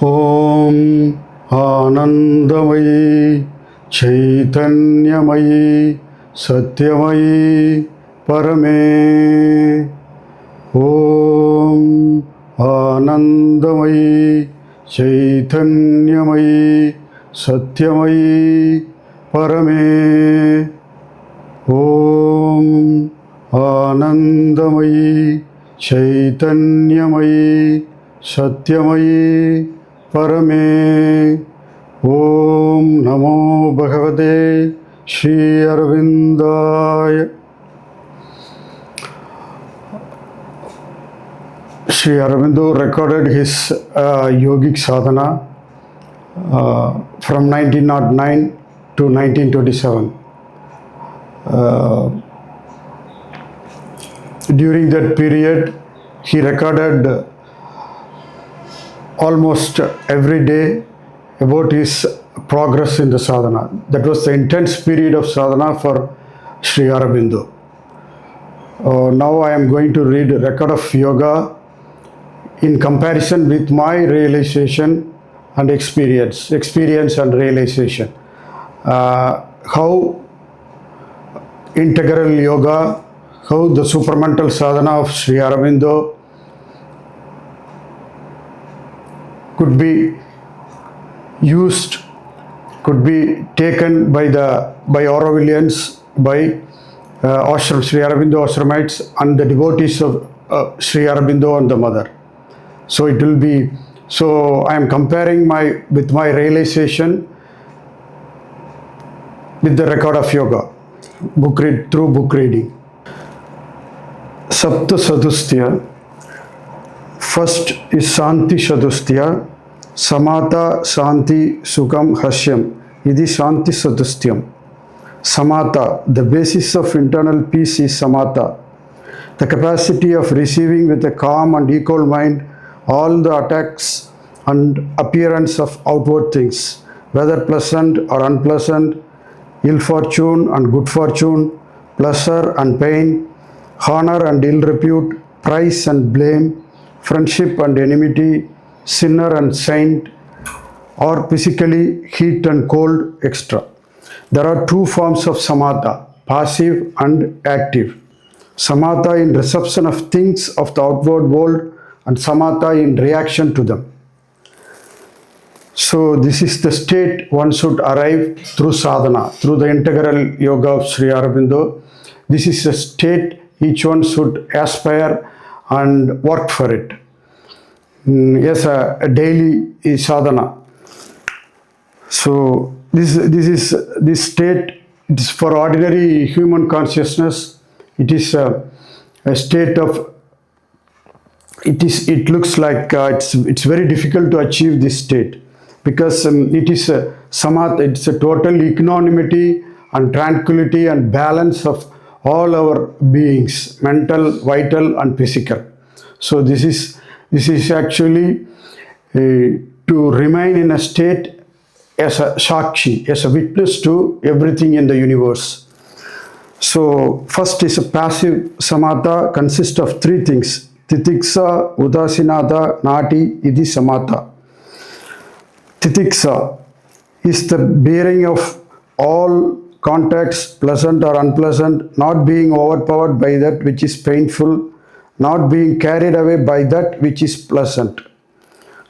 ॐ आनन्दमयी चैतन्यमयी सत्यमयी परमे। ॐ आनन्दमयी चैतन्यमयी सत्यमयी परमे। ॐ आनन्दमयी चैतन्यमयी सत्यमयी परमे। ॐ नमो भगवते Shri अरविन्दाय। Sri Aurobindo recorded his yogic sadhana from 1909 to 1927. During that period, he recorded almost every day about his progress in the sadhana. That was the intense period of sadhana for Sri Aurobindo. Now I am going to read a record of yoga in comparison with my realization and experience and realization. How integral yoga, how the supramental sadhana of Sri Aurobindo could be used, could be taken by Aurovillians, by Sri Aurobindo Ashramites and the devotees of Sri Aurobindo and the Mother. So it will be, so I am comparing with my realization with the record of yoga, through book reading. SAPTA Chatusthaya. First is Shanti Chatusthaya. Samata, shantih, sukham, hasyam. This is Shanti Chatusthayam. Samata, the basis of internal peace is Samata. The capacity of receiving with a calm and equal mind all the attacks and appearance of outward things, whether pleasant or unpleasant, ill fortune and good fortune, pleasure and pain, honor and ill repute, praise and blame, friendship and enmity, sinner and saint, or physically heat and cold, etc. There are two forms of samatha, passive and active. Samatha in reception of things of the outward world and samatha in reaction to them. So this is the state one should arrive through sadhana, through the integral yoga of Sri Aurobindo. This is a state each one should aspire and work for it. Yes, a daily sadhana. So this state, it is for ordinary human consciousness. It is a state of, it looks like it's very difficult to achieve this state, because it is a samatha, it's a total equanimity and tranquility and balance of all our beings, mental, vital and physical. So this is actually to remain in a state as a shakshi, as a witness to everything in the universe. So first is a passive samatha, consists of three things: Titiksha, udasinata, natih, samata. Titiksha is the bearing of all contacts, pleasant or unpleasant, not being overpowered by that which is painful, not being carried away by that which is pleasant.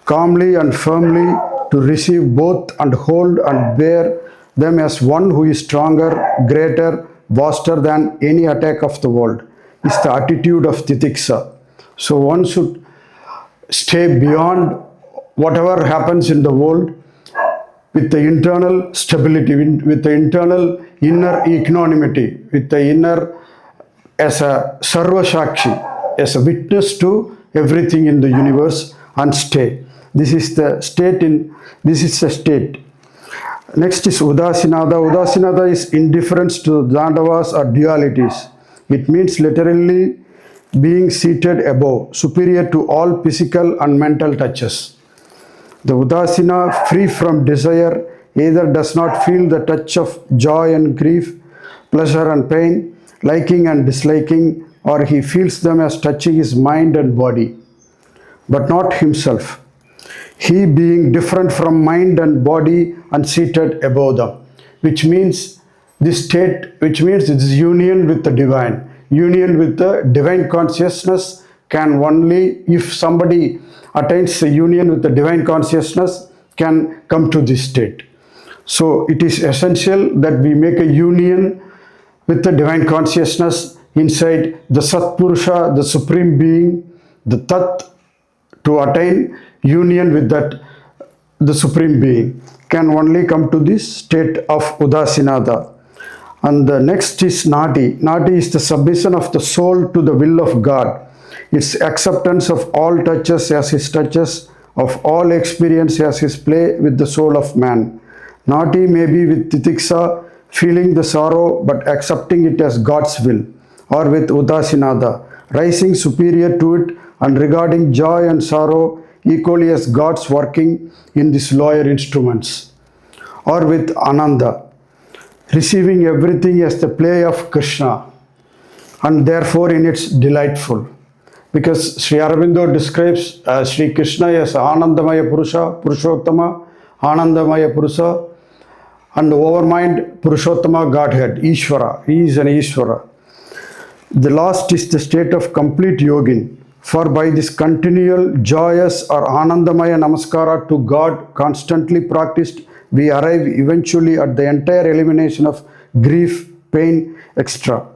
Calmly and firmly to receive both and hold and bear them as one who is stronger, greater, vaster than any attack of the world is the attitude of Titiksha. So one should stay beyond whatever happens in the world with the internal stability, with the internal inner equanimity, with the inner as a sarva shakshi, as a witness to everything in the universe, and stay. This is the state. Next is udasinata. Udasinata is indifference to dandavas or dualities. It means literally being seated above, superior to all physical and mental touches. The udasina, free from desire, either does not feel the touch of joy and grief, pleasure and pain, liking and disliking, or he feels them as touching his mind and body, but not himself. He being different from mind and body and seated above them, which means this state, which means this union with the divine. Union with the divine consciousness can only, if somebody attains the union with the divine consciousness, can come to this state. So it is essential that we make a union with the divine consciousness inside the Satpurusha, the Supreme Being, the Tat, to attain union with that, the Supreme Being, can only come to this state of udasinata. And the next is natih. Natih is the submission of the soul to the will of God. Its acceptance of all touches as his touches, of all experience as his play with the soul of man. Natih may be with Titiksha, feeling the sorrow but accepting it as God's will, or with udasinata, rising superior to it and regarding joy and sorrow equally as God's working in these lower instruments, or with ananda, receiving everything as the play of Krishna and therefore in its delightful. Because Sri Aurobindo describes Sri Krishna as Anandamaya Purusha, Purushottama, Anandamaya Purusha, and overmind Purushottama Godhead, Ishvara. He is an Ishvara. The last is the state of complete yogin. For by this continual joyous or Anandamaya Namaskara to God constantly practiced, we arrive eventually at the entire elimination of grief, pain, etc.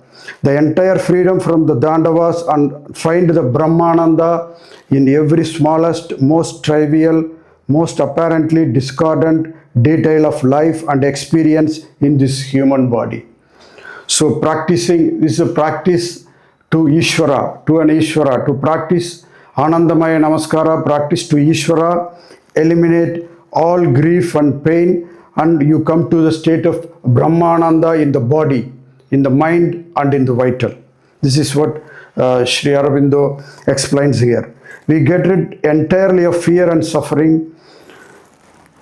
The entire freedom from the Dandavas and find the Brahmananda in every smallest, most trivial, most apparently discordant detail of life and experience in this human body. So practicing, this is a practice to Ishvara, to an Ishvara, to practice Anandamaya Namaskara, practice to Ishvara, eliminate all grief and pain, and you come to the state of Brahmananda in the body, in the mind and in the vital. This is what Sri Aurobindo explains here. We get rid entirely of fear and suffering.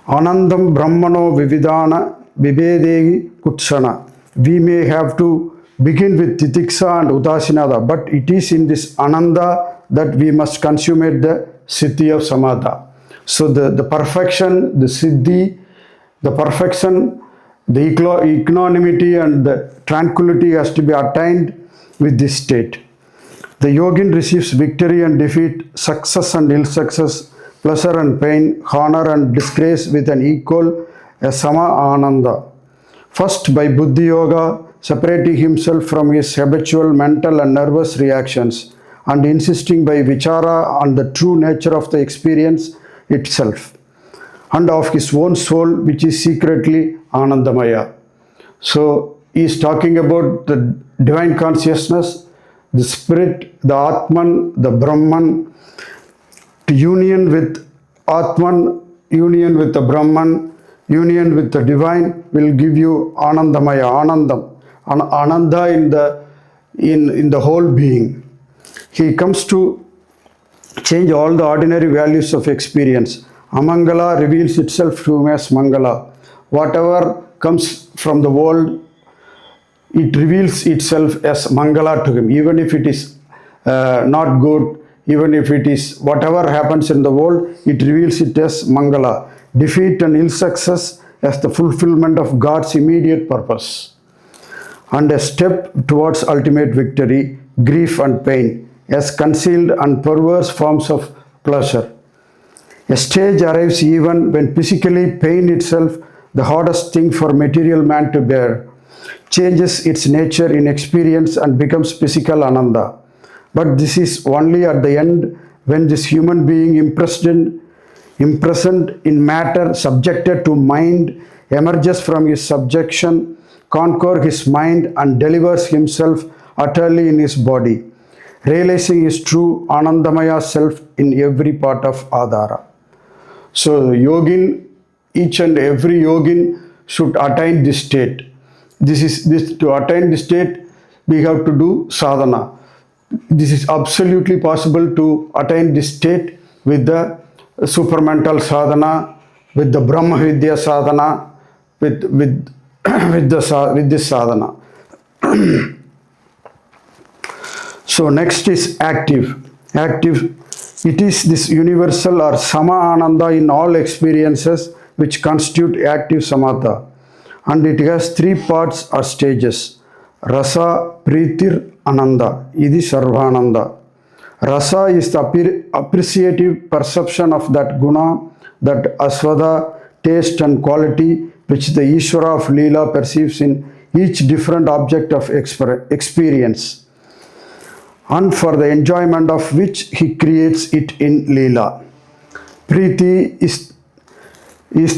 Anandam Brahmano Vividana Vibedegi Kutshana. We may have to begin with Titiksha and Udasinata, but it is in this Ananda that we must consummate the Siddhi of Samata. So the perfection, the Siddhi, the perfection, the equanimity and the tranquility has to be attained with this state. The yogin receives victory and defeat, success and ill success, pleasure and pain, honor and disgrace with an equal sama ananda. First by Buddhi Yoga, separating himself from his habitual mental and nervous reactions and insisting by vichara on the true nature of the experience itself and of his own soul, which is secretly Anandamaya. So he is talking about the divine consciousness, the spirit, the Atman, the Brahman. To union with Atman, union with the Brahman, union with the divine will give you Anandamaya, Anandam, Ananda in the whole being. He comes to change all the ordinary values of experience. Amangala reveals itself to him as Mangala. Whatever comes from the world, it reveals itself as Mangala to him, even if it is not good, even if it is whatever happens in the world, it reveals it as Mangala. Defeat and ill success as the fulfillment of God's immediate purpose. And a step towards ultimate victory, grief and pain, as concealed and perverse forms of pleasure. A stage arrives even when physically pain itself, the hardest thing for material man to bear, changes its nature in experience and becomes physical Ananda. But this is only at the end when this human being imprisoned in matter, subjected to mind, emerges from his subjection, conquers his mind and delivers himself utterly in his body, realizing his true Anandamaya self in every part of Adhara. So yogin, each and every yogin should attain this state. To attain this state, we have to do sadhana. This is absolutely possible to attain this state with the supramental sadhana, with the Brahma Vidya sadhana, with this sadhana. So next is active. active. It is this universal or sama ananda in all experiences which constitute active samatha, and it has three parts or stages: rasa, pritir, ananda. Idi sarvananda. Rasa is the appreciative perception of that guna, that asvada, taste and quality which the Ishvara of Leela perceives in each different object of experience, and for the enjoyment of which he creates it in Leela. Preeti is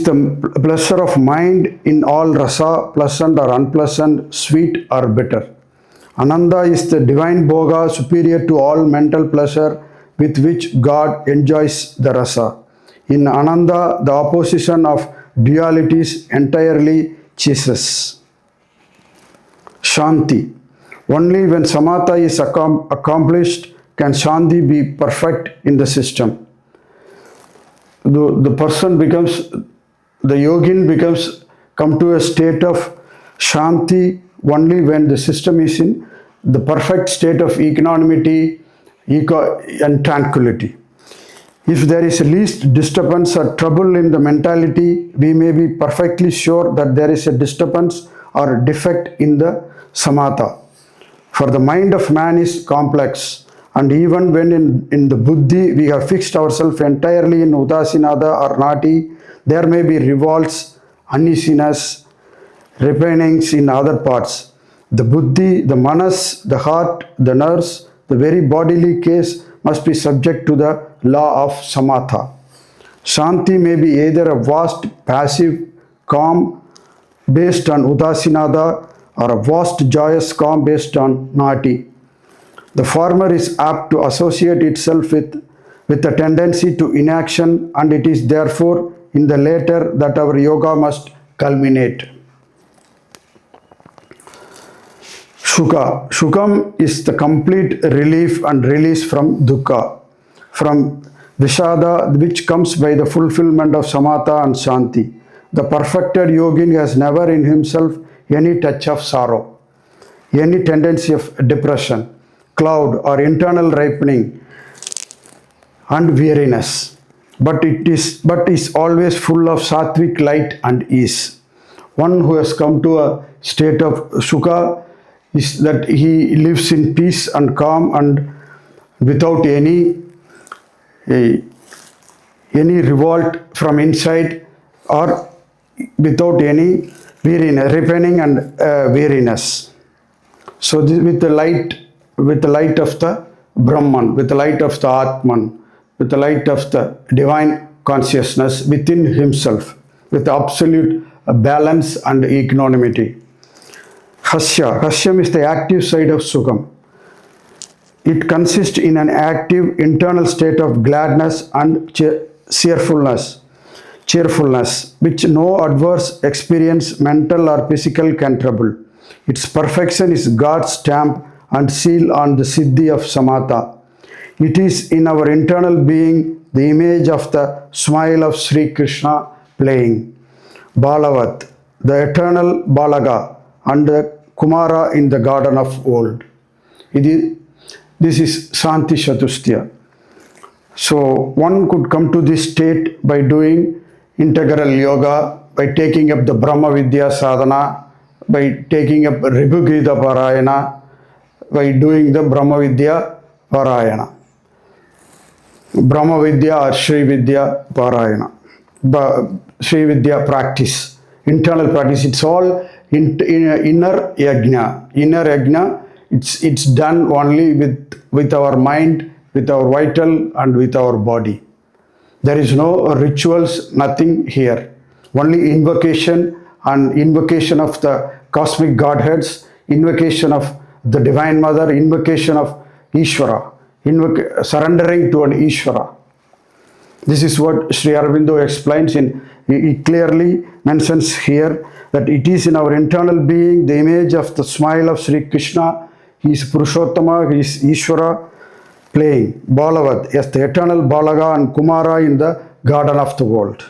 the pleasure of mind in all rasa, pleasant or unpleasant, sweet or bitter. Ananda is the divine bhoga superior to all mental pleasure with which God enjoys the rasa. In Ananda, the opposition of dualities entirely ceases. Shanti. Only when samatha is accomplished can shanti be perfect in the system. The person becomes, the yogin becomes, come to a state of shanti only when the system is in the perfect state of equanimity and tranquility. If there is least disturbance or trouble in the mentality, we may be perfectly sure that there is a disturbance or defect in the samatha. For the mind of man is complex, and even when in the buddhi we have fixed ourselves entirely in udasinata or natih, there may be revolts, uneasiness, repinings in other parts. The buddhi, the manas, the heart, the nerves, the very bodily case must be subject to the law of samatha. Shanti may be either a vast, passive calm based on udasinata or a vast, joyous calm based on natih. The former is apt to associate itself with a tendency to inaction, and it is therefore in the latter that our yoga must culminate. Sukham is the complete relief and release from dukkha, from vishada, which comes by the fulfillment of samatha and shanti. The perfected yogin has never in himself any touch of sorrow, any tendency of depression, cloud or internal ripening and weariness, but is always full of sattvic light and ease. One who has come to a state of sukha is that he lives in peace and calm and without any revolt from inside or without any weariness, repining and weariness. So this, with the light of the Brahman, with the light of the Atman, with the light of the divine consciousness within himself, with absolute balance and equanimity. Hasyam is the active side of sukham. It consists in an active internal state of gladness and cheerfulness, which no adverse experience, mental or physical, can trouble. Its perfection is God's stamp and seal on the siddhi of samatha. It is in our internal being the image of the smile of Sri Krishna playing. Balavat, the eternal Balaga, and the Kumara in the garden of old. This is Shanti Chatusthaya. So one could come to this state by doing integral yoga, by taking up the Brahma Vidya sadhana, by taking up Ribhugita Parayana, by doing the Brahma Vidya Parayana. Brahma Vidya or Sri Vidya Parayana. Sri Vidya practice, internal practice, it's all inner yajna. Inner yajna, it's done only with our mind, with our vital and with our body. There is no rituals, nothing here. Only invocation and invocation of the cosmic godheads, invocation of the Divine Mother, invocation of Ishvara, surrendering to an Ishvara. This is what Sri Aurobindo explains he clearly mentions here that it is in our internal being, the image of the smile of Sri Krishna. He is Purushottama, he is Ishvara playing. Balavad, yes, the eternal Balaga and Kumara in the garden of the world.